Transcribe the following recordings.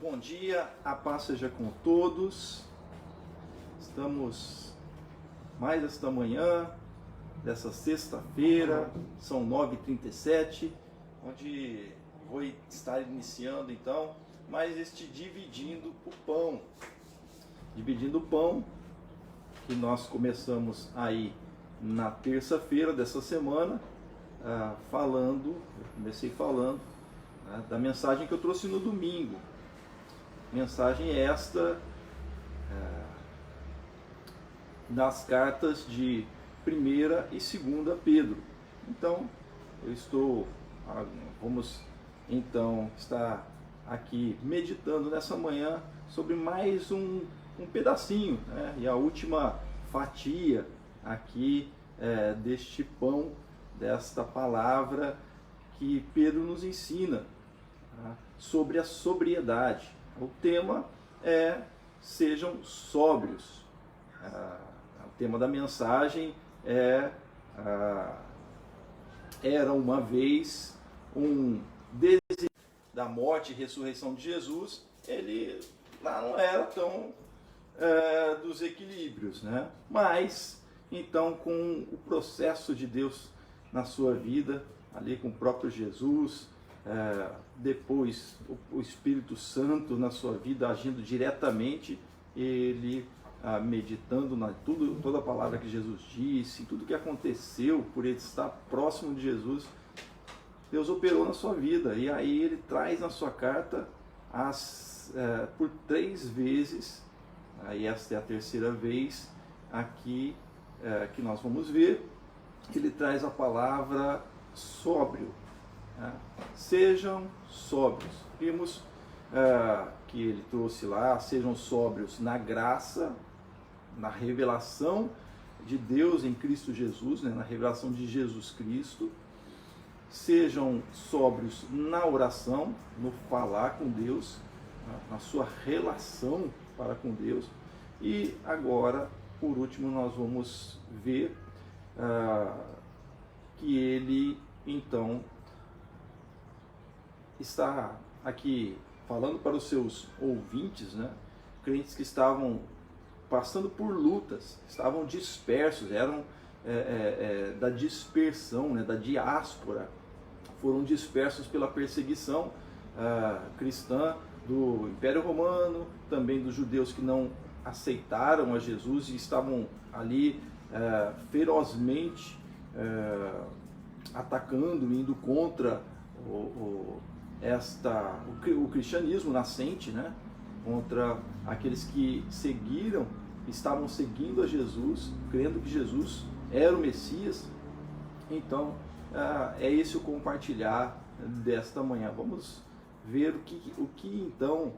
Bom dia, a paz seja com todos. Estamos mais esta manhã, dessa sexta-feira, são 9h37, onde vou estar iniciando então mais este Dividindo o Pão. Dividindo o Pão, que nós começamos aí na terça-feira dessa semana, comecei falando da mensagem que eu trouxe no domingo. Mensagem esta das cartas de 1ª e 2ª Pedro. Então, vamos então estar aqui meditando nessa manhã sobre mais um pedacinho, né? E a última fatia aqui deste pão, desta palavra que Pedro nos ensina, tá? Sobre a sobriedade. O tema é sejam sóbrios. O tema da mensagem é era uma vez um desejo da morte e ressurreição de Jesus. Ele lá não era tão dos equilíbrios, né? Mas então, com o processo de Deus na sua vida, ali com o próprio Jesus, depois o Espírito Santo na sua vida agindo diretamente, ele meditando toda a palavra que Jesus disse, tudo que aconteceu por ele estar próximo de Jesus, Deus operou na sua vida. E aí ele traz na sua carta por 3 vezes, aí esta é a terceira vez aqui que nós vamos ver, ele traz a palavra sóbrio. Sejam sóbrios. Vimos que ele trouxe lá, sejam sóbrios na graça, na revelação de Deus em Cristo Jesus, né, na revelação de Jesus Cristo. Sejam sóbrios na oração, no falar com Deus, na sua relação para com Deus. E agora, por último, nós vamos ver que ele então está aqui falando para os seus ouvintes, né? Crentes que estavam passando por lutas, estavam dispersos, eram da dispersão, né? Da diáspora, foram dispersos pela perseguição cristã do Império Romano, também dos judeus que não aceitaram a Jesus e estavam ali ferozmente atacando, indo contra o cristianismo nascente, né? Contra aqueles que estavam seguindo a Jesus, crendo que Jesus era o Messias. Então, é esse o compartilhar desta manhã. Vamos ver o que então,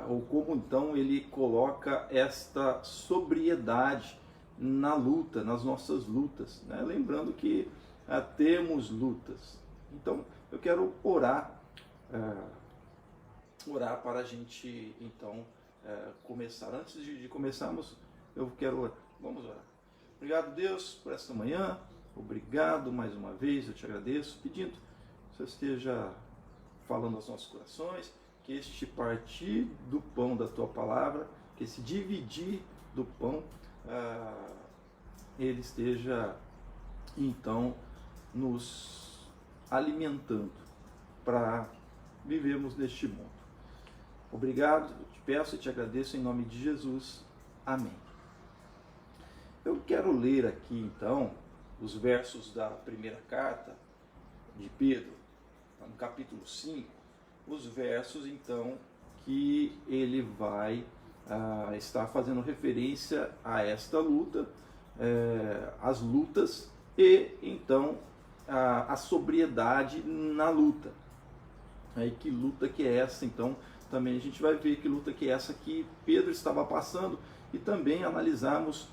ou como então ele coloca esta sobriedade na luta, nas nossas lutas, né? Lembrando que temos lutas. Então, eu quero orar para a gente então começar. Antes de começarmos, vamos orar. Obrigado, Deus, por esta manhã. Obrigado mais uma vez, eu te agradeço, pedindo que você esteja falando aos nossos corações, que este partir do pão da tua palavra, que esse dividir do pão, ele esteja então nos alimentando para vivermos neste mundo. Obrigado, eu te peço e te agradeço em nome de Jesus. Amém. Eu quero ler aqui então os versos da primeira carta de Pedro, no capítulo 5, os versos então que ele vai estar fazendo referência a esta luta, as lutas e então a sobriedade na luta. Aí, que luta que é essa? Então também a gente vai ver que luta que é essa que Pedro estava passando e também analisarmos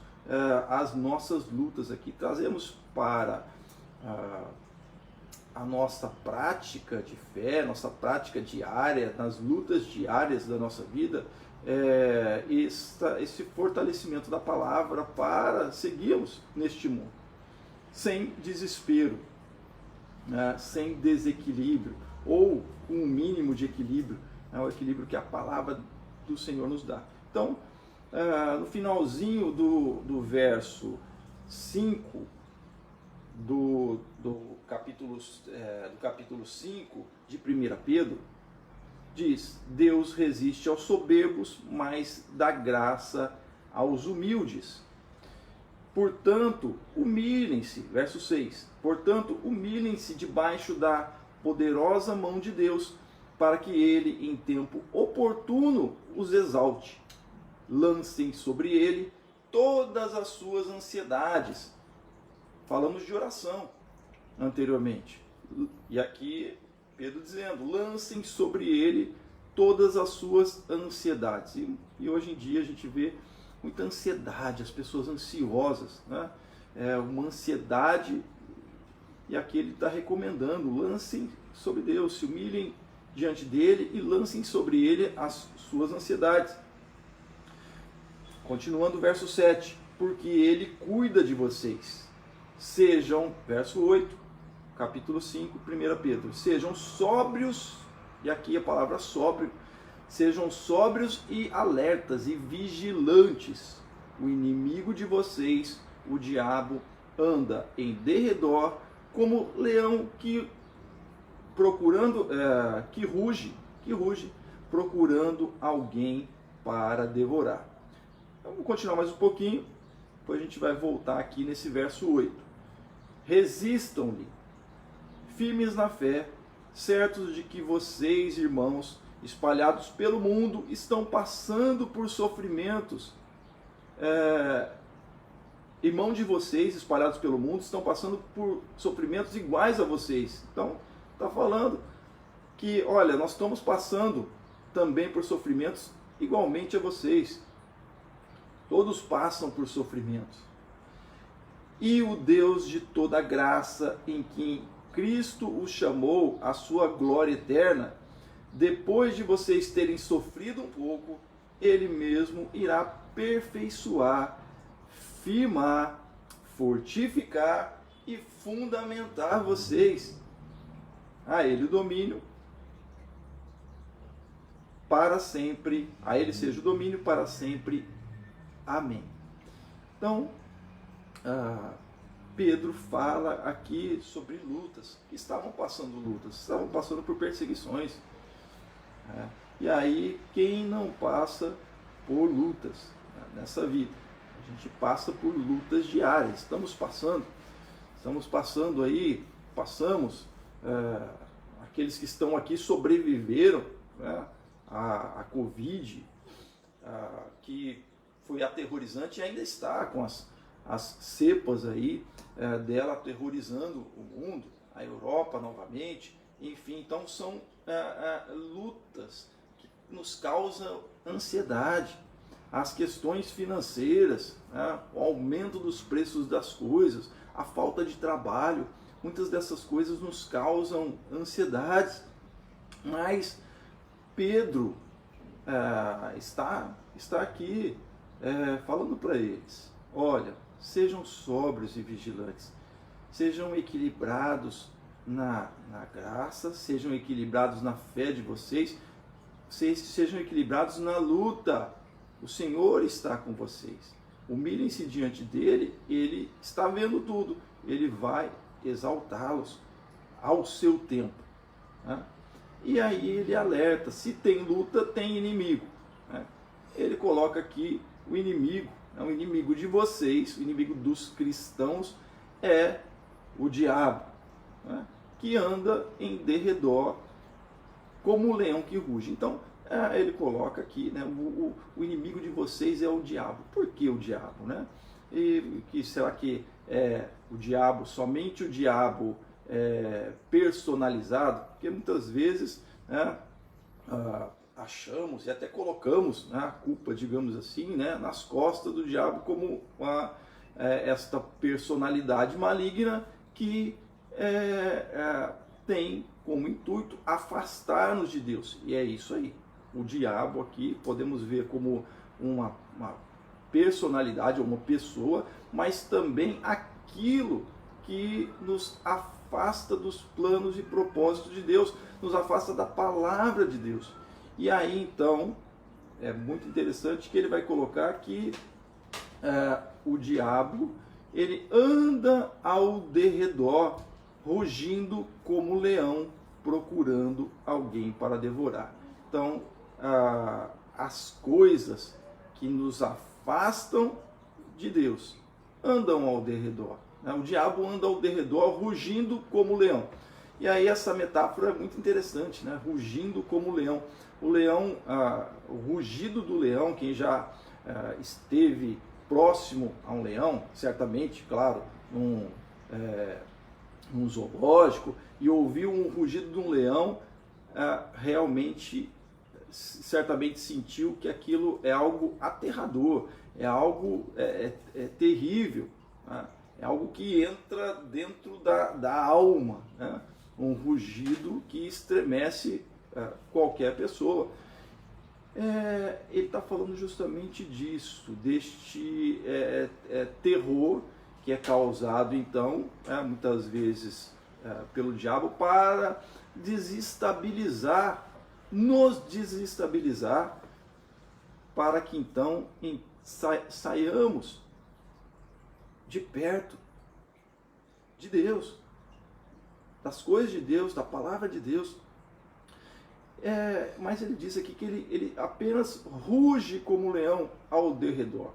as nossas lutas aqui. Trazemos para a nossa prática de fé, nossa prática diária, nas lutas diárias da nossa vida, esse fortalecimento da palavra para seguirmos neste mundo, sem desespero, né, sem desequilíbrio, ou com um mínimo de equilíbrio, é o equilíbrio que a palavra do Senhor nos dá. Então, no finalzinho do verso 5 do capítulo 5 de 1 Pedro, diz: Deus resiste aos soberbos, mas dá graça aos humildes. Portanto, humilhem-se, verso 6, portanto, humilhem-se debaixo da poderosa mão de Deus, para que ele, em tempo oportuno, os exalte. Lancem sobre ele todas as suas ansiedades. Falamos de oração anteriormente. E aqui Pedro dizendo: lancem sobre ele todas as suas ansiedades. E hoje em dia a gente vê muita ansiedade, as pessoas ansiosas, né? Uma ansiedade, e aqui ele está recomendando: lancem sobre Deus, se humilhem diante dele e lancem sobre ele as suas ansiedades. Continuando o verso 7, porque ele cuida de vocês. Sejam, verso 8, capítulo 5, 1 Pedro, sejam sóbrios, e aqui a palavra sóbrio, sejam sóbrios e alertas e vigilantes. O inimigo de vocês, o diabo, anda em derredor como leão que ruge, procurando alguém para devorar. Então, vamos continuar mais um pouquinho, depois a gente vai voltar aqui nesse verso 8. Resistam-lhe, firmes na fé, certos de que vocês, irmãos, espalhados pelo mundo, estão passando por sofrimentos. Irmão de vocês, espalhados pelo mundo, estão passando por sofrimentos iguais a vocês. Então, está falando que, olha, nós estamos passando também por sofrimentos igualmente a vocês. Todos passam por sofrimentos. E o Deus de toda graça, em quem Cristo os chamou à sua glória eterna, depois de vocês terem sofrido um pouco, Ele mesmo irá aperfeiçoar, firmar, fortificar e fundamentar vocês. A Ele o domínio para sempre, a Ele seja o domínio para sempre. Amém. Então, Pedro fala aqui sobre lutas. Estavam passando lutas, estavam passando por perseguições. E aí, quem não passa por lutas nessa vida? A gente passa por lutas diárias. Estamos passando aí, aqueles que estão aqui sobreviveram, né, a Covid, que foi aterrorizante e ainda está com as cepas aí dela aterrorizando o mundo, a Europa novamente, enfim. Então são lutas que nos causam ansiedade, as questões financeiras, o aumento dos preços das coisas, a falta de trabalho, muitas dessas coisas nos causam ansiedades, mas Pedro está aqui falando para eles: olha, sejam sóbrios e vigilantes, sejam equilibrados na graça, sejam equilibrados na fé de vocês, sejam equilibrados na luta. O Senhor está com vocês. Humilhem-se diante dele, ele está vendo tudo, ele vai exaltá-los ao seu tempo. E aí ele alerta: se tem luta, tem inimigo. Ele coloca aqui o inimigo, o inimigo de vocês, o inimigo dos cristãos é o diabo, que anda em derredor como o leão que ruge. Então, ele coloca aqui, o inimigo de vocês é o diabo. Por que o diabo? E será que é o diabo, somente o diabo personalizado? Porque muitas vezes achamos e até colocamos a culpa, digamos assim, nas costas do diabo, como esta personalidade maligna que tem como intuito afastar-nos de Deus. E é isso aí. O diabo aqui podemos ver como uma personalidade, ou uma pessoa, mas também aquilo que nos afasta dos planos e propósitos de Deus, nos afasta da palavra de Deus. E aí então é muito interessante que ele vai colocar que o diabo, ele anda ao derredor, rugindo como leão, procurando alguém para devorar. Então, as coisas que nos afastam de Deus andam ao derredor. Né? O diabo anda ao derredor, rugindo como leão. E aí essa metáfora é muito interessante, né? Rugindo como leão. O leão, o rugido do leão, quem já esteve próximo a um leão, certamente, claro, num zoológico, e ouviu um rugido de um leão, realmente, certamente sentiu que aquilo é algo aterrador, é algo terrível, né? É algo que entra dentro da alma, né? Um rugido que estremece qualquer pessoa. Ele está falando justamente disso, deste terror que é causado, então, muitas vezes pelo diabo, para nos desestabilizar, para que então saiamos de perto de Deus, das coisas de Deus, da palavra de Deus. Mas ele diz aqui que ele apenas ruge como um leão ao derredor.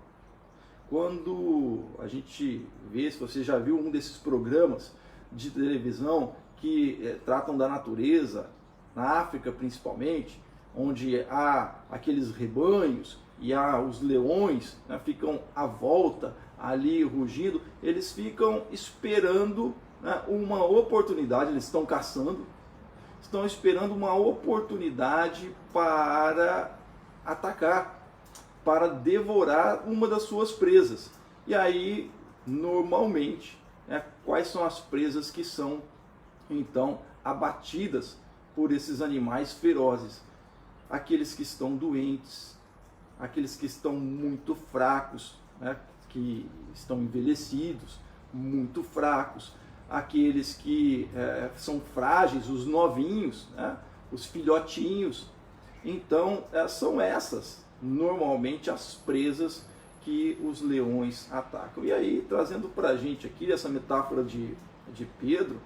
Quando a gente vê, se você já viu um desses programas de televisão que tratam da natureza, na África principalmente, onde há aqueles rebanhos e há os leões, né, ficam à volta ali rugindo, eles ficam esperando, né, uma oportunidade, eles estão caçando, estão esperando uma oportunidade para atacar, para devorar uma das suas presas. E aí, normalmente, quais são as presas que são, então, abatidas por esses animais ferozes? Aqueles que estão doentes, aqueles que estão muito fracos, né, que estão envelhecidos, muito fracos, aqueles que são frágeis, os novinhos, né, os filhotinhos. Então, são essas normalmente as presas que os leões atacam. E aí, trazendo para a gente aqui essa metáfora de Pedro,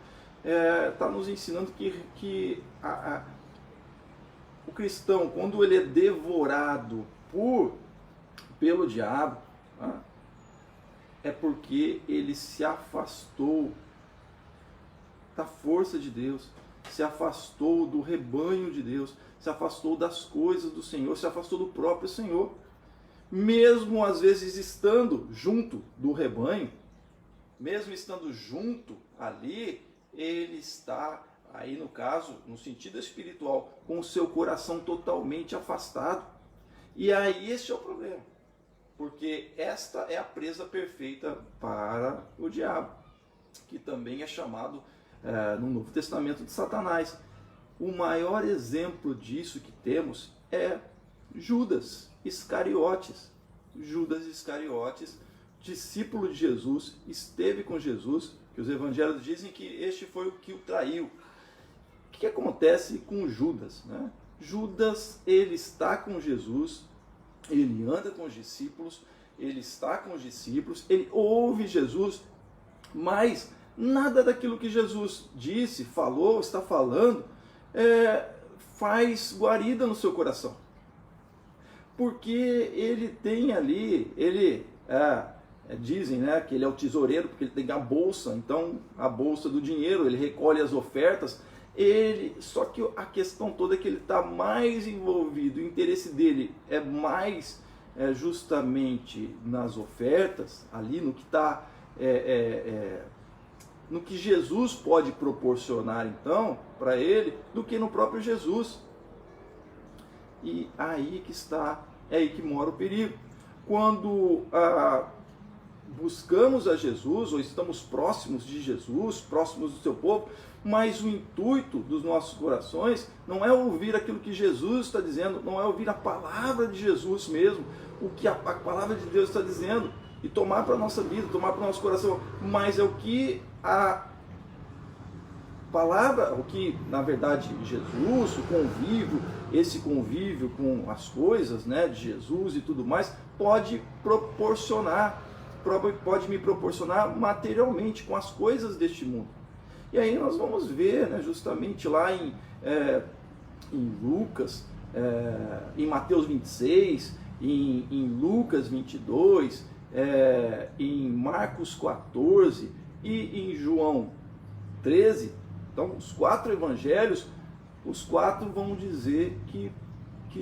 está nos ensinando que o cristão, quando ele é devorado pelo diabo, né, é porque ele se afastou da força de Deus, se afastou do rebanho de Deus, se afastou das coisas do Senhor, se afastou do próprio Senhor. Mesmo às vezes estando junto do rebanho, mesmo estando junto ali, ele está, aí no caso, no sentido espiritual, com o seu coração totalmente afastado. E aí este é o problema, porque esta é a presa perfeita para o diabo, que também é chamado no Novo Testamento de Satanás. O maior exemplo disso que temos é Judas Iscariotes. Judas Iscariotes, discípulo de Jesus, esteve com Jesus, que os evangelhos dizem que este foi o que o traiu. O que acontece com Judas, né? Judas, ele está com Jesus, ele anda com os discípulos, ele está com os discípulos, ele ouve Jesus, mas nada daquilo que Jesus disse, falou, está falando, faz guarida no seu coração. Porque ele tem ali, dizem, né, que ele é o tesoureiro, porque ele tem a bolsa, então a bolsa do dinheiro, ele recolhe as ofertas, só que a questão toda é que ele está mais envolvido, o interesse dele é mais justamente nas ofertas, ali no que está, no que Jesus pode proporcionar então para ele, do que no próprio Jesus. E aí que está, é aí que mora o perigo. Quando buscamos a Jesus, ou estamos próximos de Jesus, próximos do seu povo, mas o intuito dos nossos corações não é ouvir aquilo que Jesus está dizendo, não é ouvir a palavra de Jesus mesmo, o que a palavra de Deus está dizendo, e tomar para a nossa vida, tomar para o nosso coração, mas é o que palavra, o que na verdade Jesus, o convívio, esse convívio com as coisas, né, de Jesus e tudo mais, pode me proporcionar materialmente com as coisas deste mundo. E aí nós vamos ver, né, justamente lá em Lucas, em Mateus 26, em Lucas 22, em Marcos 14 e em João 13. Então, os 4 evangelhos, os 4 vão dizer que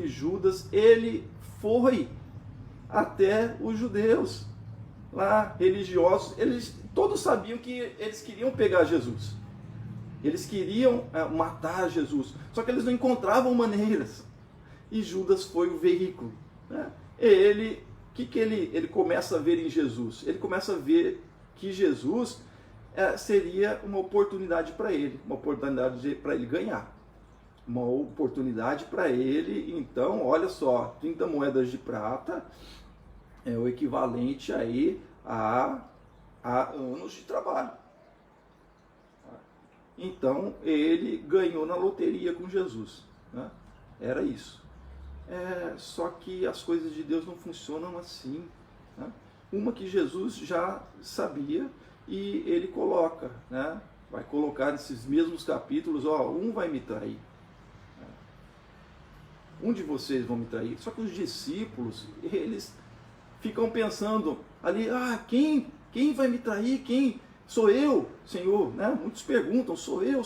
Judas, ele foi até os judeus lá, religiosos. Eles todos sabiam que eles queriam pegar Jesus. Eles queriam matar Jesus. Só que eles não encontravam maneiras. E Judas foi o veículo, né? Ele começa a ver em Jesus? Ele começa a ver que Jesus seria uma oportunidade para ele, uma oportunidade para ele ganhar, uma oportunidade para ele. Então, olha só, 30 moedas de prata é o equivalente aí a anos de trabalho. Então, ele ganhou na loteria com Jesus, né? Era isso. Só que as coisas de Deus não funcionam assim, né? Uma que Jesus já sabia, e ele coloca, né? Vai colocar nesses mesmos capítulos, um vai me trair, um de vocês vão me trair. Só que os discípulos, eles ficam pensando ali, quem vai me trair? Quem? Sou eu, Senhor, né? Muitos perguntam, sou eu.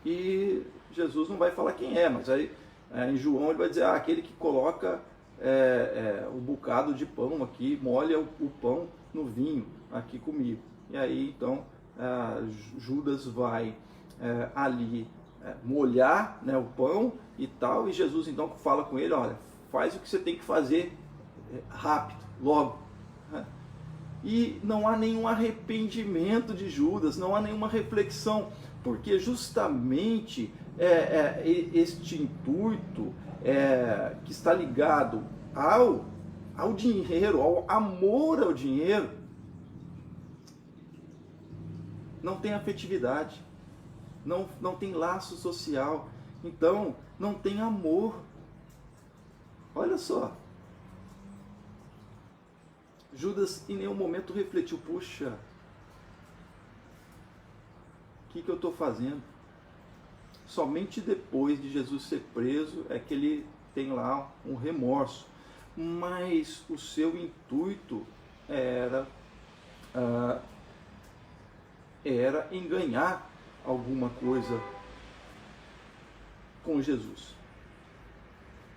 E Jesus não vai falar quem é, mas aí em João ele vai dizer, aquele que coloca o bocado de pão aqui, molha o pão no vinho aqui comigo. E aí então Judas vai ali molhar, né, o pão e tal, e Jesus então fala com ele, olha, faz o que você tem que fazer rápido, logo. E não há nenhum arrependimento de Judas, não há nenhuma reflexão, porque justamente este intuito que está ligado ao dinheiro, ao amor ao dinheiro, não tem afetividade, não tem laço social, então não tem amor. Olha só, Judas em nenhum momento refletiu, puxa, o que eu estou fazendo? Somente depois de Jesus ser preso é que ele tem lá um remorso. Mas o seu intuito era em ganhar alguma coisa com Jesus.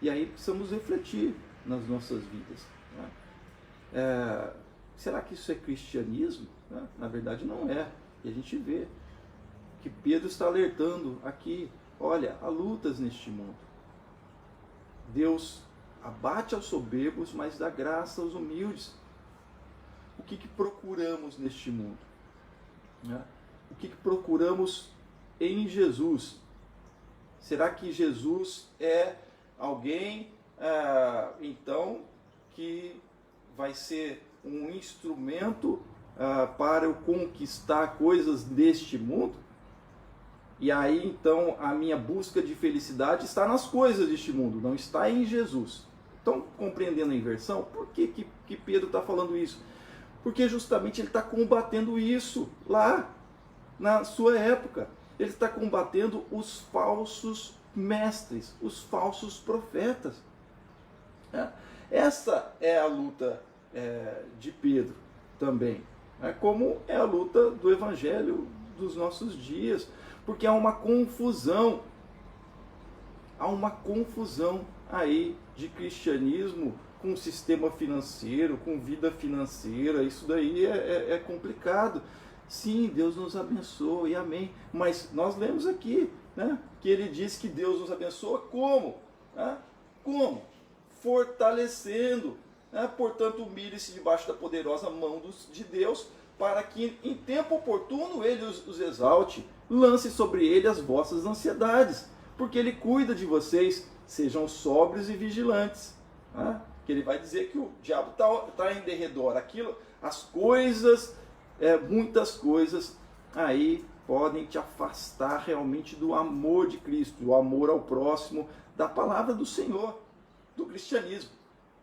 E aí precisamos refletir nas nossas vidas, né? Será que isso é cristianismo? Na verdade não é. E a gente vê que Pedro está alertando aqui, olha, há lutas neste mundo. Deus abate aos soberbos, mas dá graça aos humildes. O que procuramos neste mundo? O que procuramos em Jesus? Será que Jesus é alguém, então, que vai ser um instrumento para eu conquistar coisas deste mundo? E aí, então, a minha busca de felicidade está nas coisas deste mundo, não está em Jesus. Estão compreendendo a inversão? Por que Pedro está falando isso? Porque justamente ele está combatendo isso lá na sua época. Ele está combatendo os falsos mestres, os falsos profetas. Essa é a luta de Pedro também, como é a luta do evangelho dos nossos dias, porque há uma confusão aí de cristianismo com sistema financeiro, com vida financeira. Isso daí é complicado. Sim, Deus nos abençoe, amém. Mas nós lemos aqui, né, que ele diz que Deus nos abençoa como? Como? Fortalecendo. Portanto, humilhe-se debaixo da poderosa mão de Deus, para que em tempo oportuno ele os exalte. Lance sobre ele as vossas ansiedades, porque ele cuida de vocês. Sejam sóbrios e vigilantes. Que ele vai dizer que o diabo está em derredor. Aquilo, as coisas, muitas coisas aí podem te afastar realmente do amor de Cristo, do amor ao próximo, da palavra do Senhor, do cristianismo.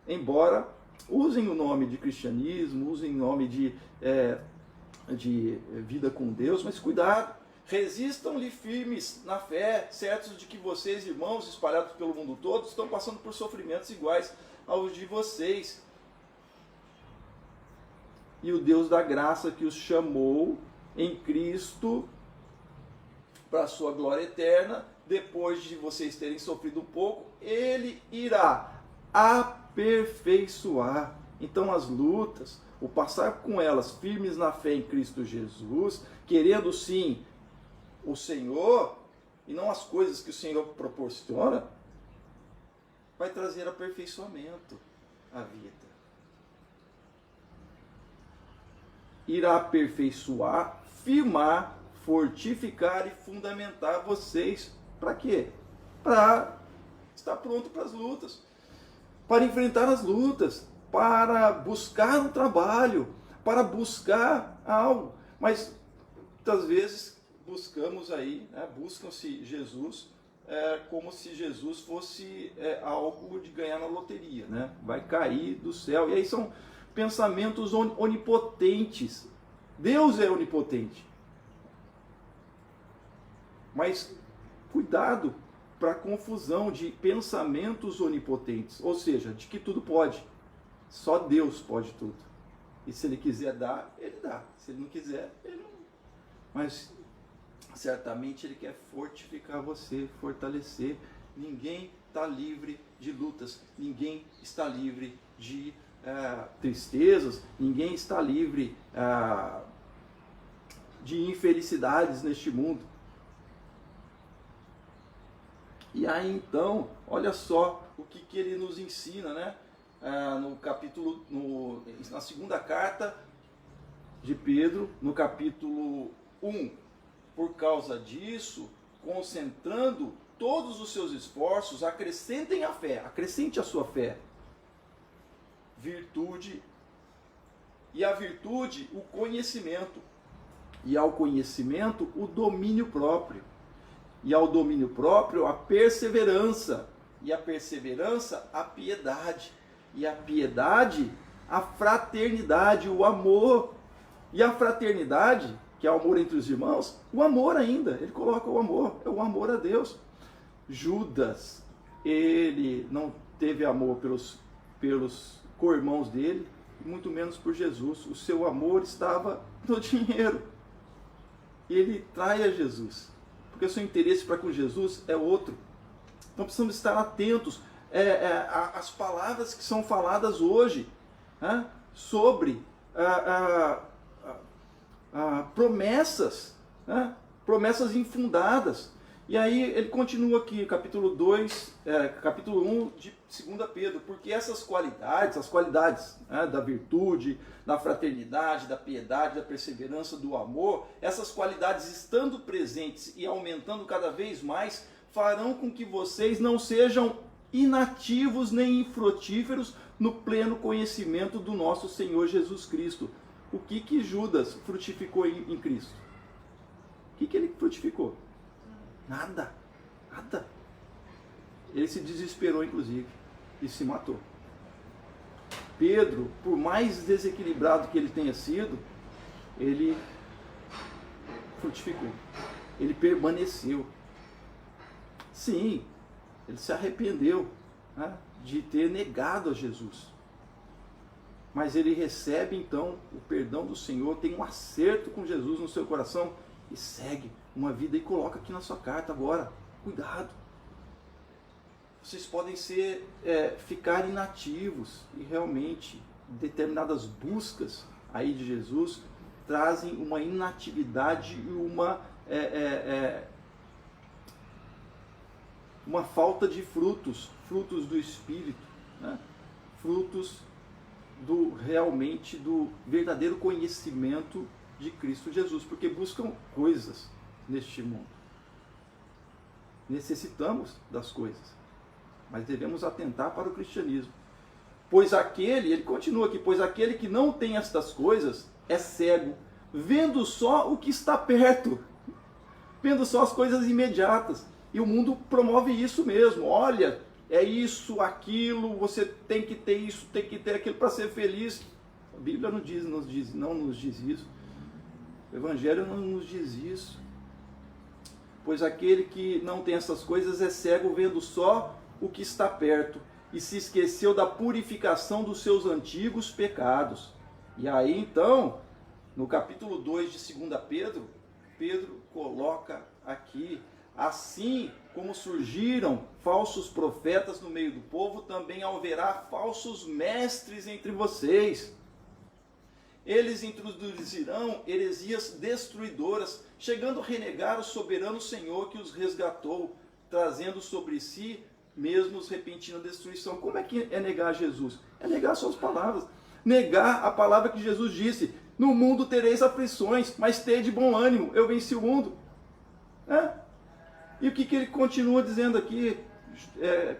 Embora usem o nome de cristianismo, usem o nome de vida com Deus, mas cuidado, resistam-lhe firmes na fé, certos de que vocês, irmãos espalhados pelo mundo todo, estão passando por sofrimentos iguais aos de vocês. E o Deus da graça que os chamou em Cristo para a sua glória eterna, depois de vocês terem sofrido um pouco, Ele irá aperfeiçoar. Então as lutas, o passar com elas firmes na fé em Cristo Jesus, querendo sim o Senhor e não as coisas que o Senhor proporciona, vai trazer aperfeiçoamento à vida. Irá aperfeiçoar, firmar, fortificar e fundamentar vocês. Para quê? Para estar pronto para as lutas, para enfrentar as lutas, para buscar um trabalho, para buscar algo. Mas muitas vezes buscamos aí, buscam-se Jesus como se Jesus fosse algo de ganhar na loteria, né? Vai cair do céu. E aí são pensamentos onipotentes. Deus é onipotente. Mas cuidado para a confusão de pensamentos onipotentes, ou seja, de que tudo pode. Só Deus pode tudo. E se Ele quiser dar, Ele dá. Se Ele não quiser, Ele não. Mas certamente Ele quer fortificar você, fortalecer. Ninguém está livre de lutas. Ninguém está livre de tristezas. Ninguém está livre de infelicidades neste mundo. E aí então, olha só o que ele nos ensina, né? No capítulo, na segunda carta de Pedro, no capítulo 1. Por causa disso, concentrando todos os seus esforços, acrescentem a fé, acrescente a sua fé, virtude, e a virtude, o conhecimento, e ao conhecimento, o domínio próprio, e ao domínio próprio, a perseverança, e a perseverança, a piedade, e a piedade, a fraternidade, o amor, e a fraternidade, que é o amor entre os irmãos, o amor ainda, ele coloca o amor, é o amor a Deus. Judas, ele não teve amor pelos co-irmãos dele, muito menos por Jesus. O seu amor estava no dinheiro. Ele trai a Jesus, porque o seu interesse para com Jesus é outro. Então precisamos estar atentos às palavras que são faladas hoje, sobre promessas, promessas infundadas. E aí ele continua aqui, capítulo 1 de 2 Pedro, porque essas qualidades, as qualidades da virtude, da fraternidade, da piedade, da perseverança, do amor, essas qualidades estando presentes e aumentando cada vez mais, farão com que vocês não sejam inativos nem infrutíferos no pleno conhecimento do nosso Senhor Jesus Cristo. O que Judas frutificou em Cristo? O que ele frutificou? Nada, nada. Ele se desesperou, inclusive, e se matou. Pedro, por mais desequilibrado que ele tenha sido, ele frutificou. Ele permaneceu. Sim, ele se arrependeu de ter negado a Jesus. Mas ele recebe então o perdão do Senhor, tem um acerto com Jesus no seu coração e segue uma vida e coloca aqui na sua carta agora. Cuidado. Vocês podem ficar inativos e realmente determinadas buscas aí de Jesus trazem uma inatividade e uma falta de frutos do Espírito, frutos realmente do verdadeiro conhecimento de Cristo Jesus, porque buscam coisas neste mundo. Necessitamos das coisas, mas devemos atentar para o cristianismo. Ele continua aqui, pois aquele que não tem estas coisas é cego, vendo só o que está perto. vendo só as coisas imediatas. E o mundo promove isso mesmo. Olha, é isso, aquilo, você tem que ter isso, tem que ter aquilo para ser feliz. A Bíblia não nos diz isso. O Evangelho não nos diz isso. Pois aquele que não tem essas coisas é cego, vendo só o que está perto, e se esqueceu da purificação dos seus antigos pecados. E aí então, no capítulo 2 de 2 Pedro, Pedro coloca aqui: assim como surgiram falsos profetas no meio do povo, também haverá falsos mestres entre vocês. Eles introduzirão heresias destruidoras, chegando a renegar o soberano Senhor que os resgatou, trazendo sobre si mesmos repentina destruição. Como é que é negar Jesus? É negar suas palavras. Negar a palavra que Jesus disse: no mundo tereis aflições, mas tede bom ânimo, eu venci o mundo. E o que ele continua dizendo aqui?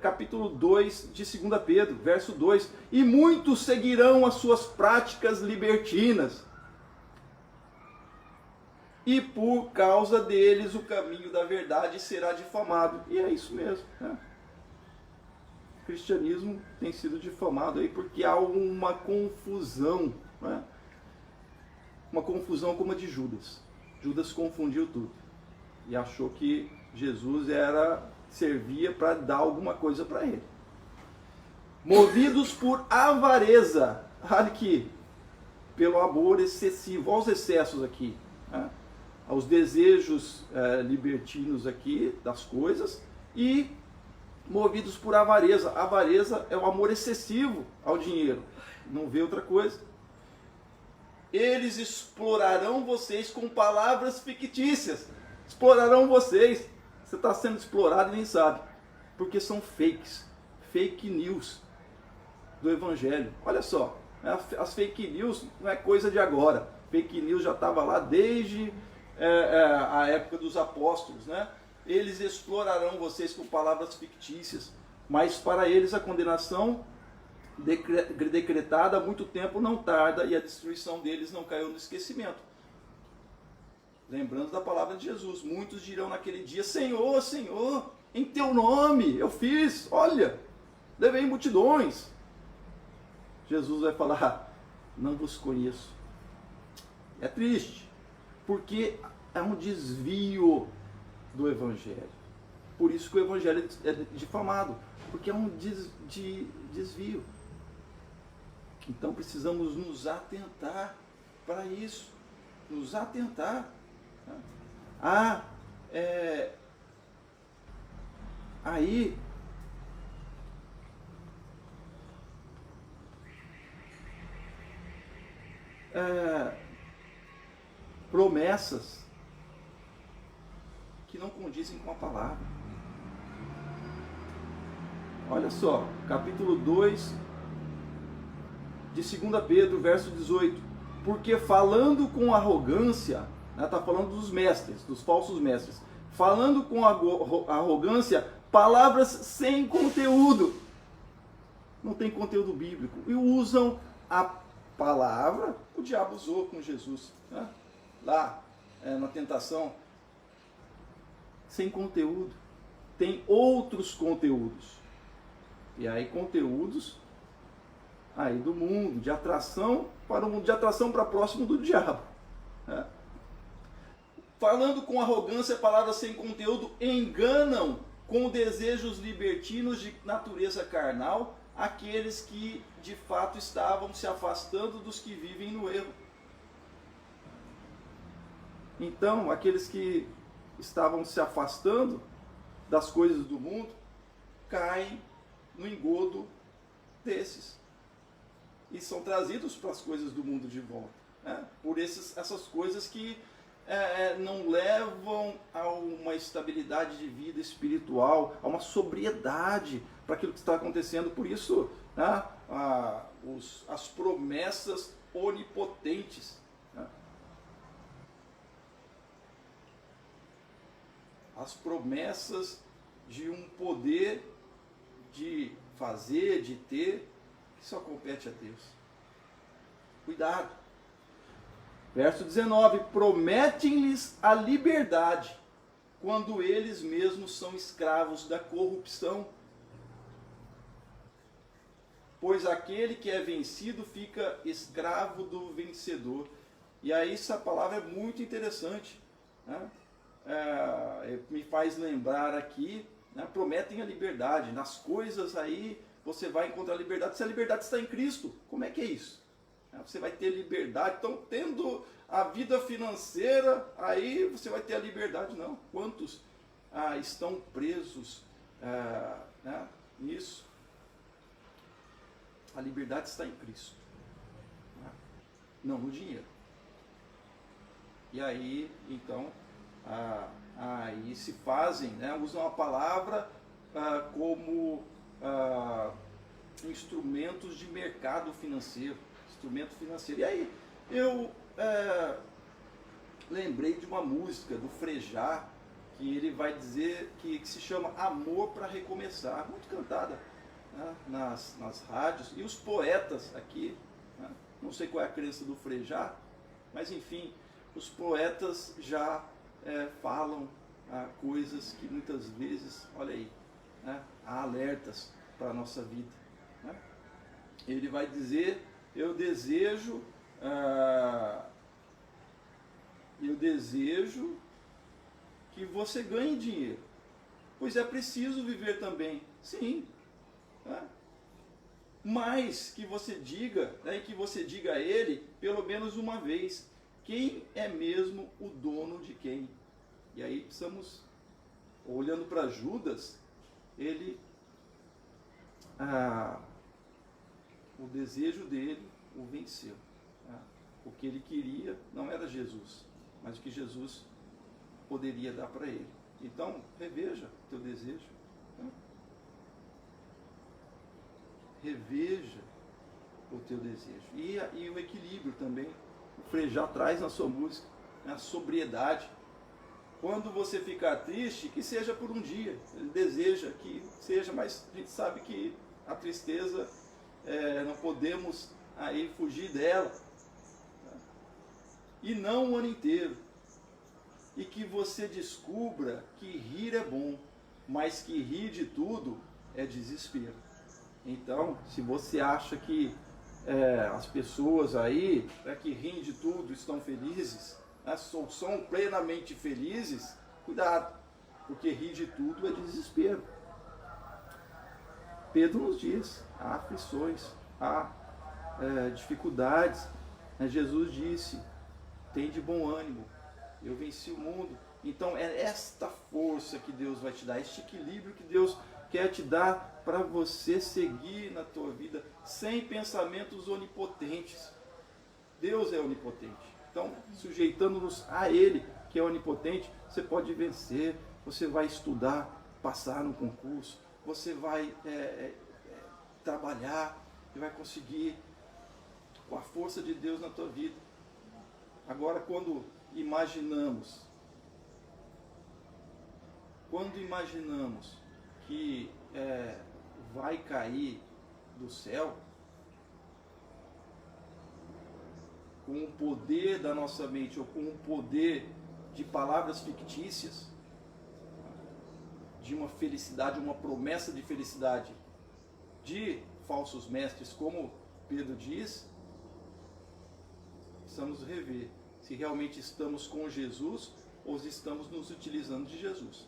Capítulo 2 de 2 Pedro, verso 2: e muitos seguirão as suas práticas libertinas, e por causa deles o caminho da verdade será difamado. E é isso mesmo. O cristianismo tem sido difamado aí porque há uma confusão, uma confusão como a de Judas. Judas confundiu tudo e achou que Jesus servia para dar alguma coisa para ele. Movidos por avareza, olha aqui, pelo amor excessivo, aos excessos aqui, aos desejos libertinos aqui das coisas, e movidos por avareza. Avareza é o amor excessivo ao dinheiro, não vê outra coisa. Eles explorarão vocês com palavras fictícias. Explorarão vocês. Você está sendo explorado e nem sabe. Porque são fakes. Fake news do Evangelho. Olha só. As fake news não é coisa de agora. Fake news já estava lá desde a época dos apóstolos, né? Eles explorarão vocês com palavras fictícias. Mas para eles a condenação decretada há muito tempo não tarda, e a destruição deles não caiu no esquecimento. Lembrando da palavra de Jesus: muitos dirão naquele dia: Senhor, Senhor, em teu nome eu fiz, olha, levei multidões. Jesus vai falar: não vos conheço. É triste, porque é um desvio do Evangelho. Por isso que o Evangelho é difamado, porque é um desvio. Então precisamos nos atentar para isso, nos atentar. Aí promessas que não condizem com a palavra. Olha só, capítulo 2 de 2 Pedro, verso 18: porque falando com arrogância, está falando dos mestres, dos falsos mestres, falando com arrogância, palavras sem conteúdo, não tem conteúdo bíblico, e usam a palavra, o diabo usou com Jesus, lá na tentação, sem conteúdo, tem outros conteúdos, e aí conteúdos aí do mundo, de atração para o mundo, de atração para próximo do diabo. Falando com arrogância, palavras sem conteúdo, enganam com desejos libertinos de natureza carnal aqueles que de fato estavam se afastando dos que vivem no erro. Então, aqueles que estavam se afastando das coisas do mundo caem no engodo desses e são trazidos para as coisas do mundo de volta, por essas coisas que não levam a uma estabilidade de vida espiritual, a uma sobriedade para aquilo que está acontecendo. Por isso, as promessas onipotentes, as promessas de um poder de fazer, de ter, que só compete a Deus. Cuidado. Verso 19: prometem-lhes a liberdade, quando eles mesmos são escravos da corrupção. Pois aquele que é vencido fica escravo do vencedor. E aí essa palavra é muito interessante, né? Me faz lembrar aqui, né? Prometem a liberdade. Nas coisas aí você vai encontrar liberdade. Se a liberdade está em Cristo, como é que é isso? Você vai ter liberdade. Então, tendo a vida financeira, aí você vai ter a liberdade. Não. Quantos estão presos né, nisso? A liberdade está em Cristo, não no dinheiro. E aí, então, aí se fazem, né, usam a palavra como instrumentos de mercado financeiro, instrumento financeiro. E aí eu lembrei de uma música do Frejá, que ele vai dizer que se chama Amor para Recomeçar, muito cantada, né, nas rádios, e os poetas aqui, né, não sei qual é a crença do Frejá, mas enfim, os poetas já falam coisas que muitas vezes, olha aí, né, há alertas para a nossa vida. Né? Ele vai dizer, eu desejo que você ganhe dinheiro, pois é preciso viver também. Sim, né? Mas que você diga, né, que você diga a ele pelo menos uma vez, quem é mesmo o dono de quem? E aí estamos olhando para Judas, ele, o desejo dele o venceu. O que ele queria não era Jesus, mas o que Jesus poderia dar para ele. Então, reveja o teu desejo. Né? Reveja o teu desejo. E o equilíbrio também. O Frejá traz na sua música, né, a sobriedade. Quando você ficar triste, que seja por um dia. Ele deseja que seja, mas a gente sabe que a tristeza, não podemos aí fugir dela. E não o ano inteiro. E que você descubra que rir é bom, mas que rir de tudo é desespero. Então, se você acha que as pessoas aí que riem de tudo estão felizes, né, são plenamente felizes, cuidado, porque rir de tudo é desespero. Pedro nos diz, há aflições, há dificuldades. Jesus disse, tem de bom ânimo, eu venci o mundo. Então é esta força que Deus vai te dar, este equilíbrio que Deus quer te dar para você seguir na tua vida sem pensamentos onipotentes. Deus é onipotente. Então, sujeitando-nos a Ele, que é onipotente, você pode vencer, você vai estudar, passar no concurso, você vai trabalhar e vai conseguir com a força de Deus na tua vida. Agora, quando imaginamos que vai cair do céu, com o poder da nossa mente ou com o poder de palavras fictícias, de uma felicidade, uma promessa de felicidade de falsos mestres, como Pedro diz, precisamos rever se realmente estamos com Jesus ou se estamos nos utilizando de Jesus.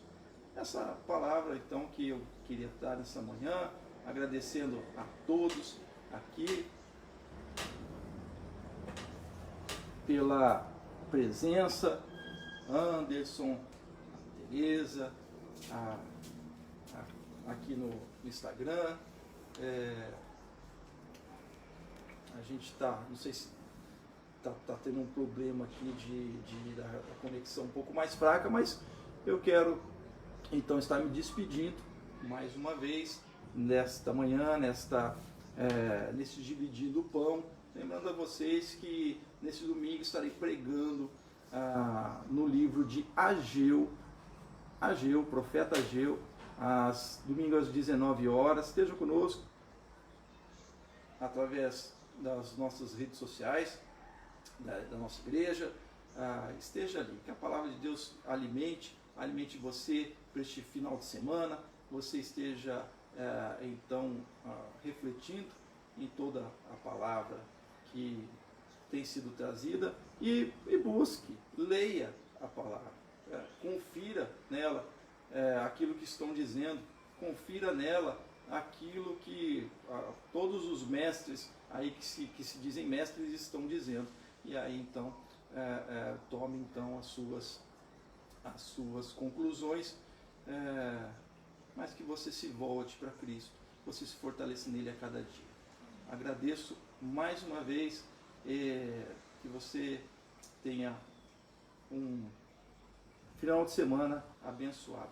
Essa palavra, então, que eu queria dar nessa manhã, agradecendo a todos aqui pela presença, Anderson, a Tereza, aqui no Instagram. A gente está, não sei se está tendo um problema aqui da conexão um pouco mais fraca, mas eu quero então estar me despedindo mais uma vez nesta manhã, nesse dividindo o pão, lembrando a vocês que nesse domingo estarei pregando no livro de Ageu, profeta Ageu, domingo às 19 horas. Esteja conosco através das nossas redes sociais, da nossa igreja. Esteja ali, que a palavra de Deus alimente alimente você para este final de semana, você esteja então refletindo em toda a palavra que tem sido trazida e busque, leia a palavra, confira nela aquilo que estão dizendo, confira nela aquilo que todos os mestres aí que se dizem mestres estão dizendo, e aí então tome então as suas conclusões, mas que você se volte para Cristo, você se fortaleça nele a cada dia. Agradeço mais uma vez, que você tenha um final de semana abençoado.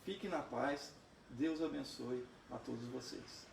Fique na paz, Deus abençoe a todos vocês.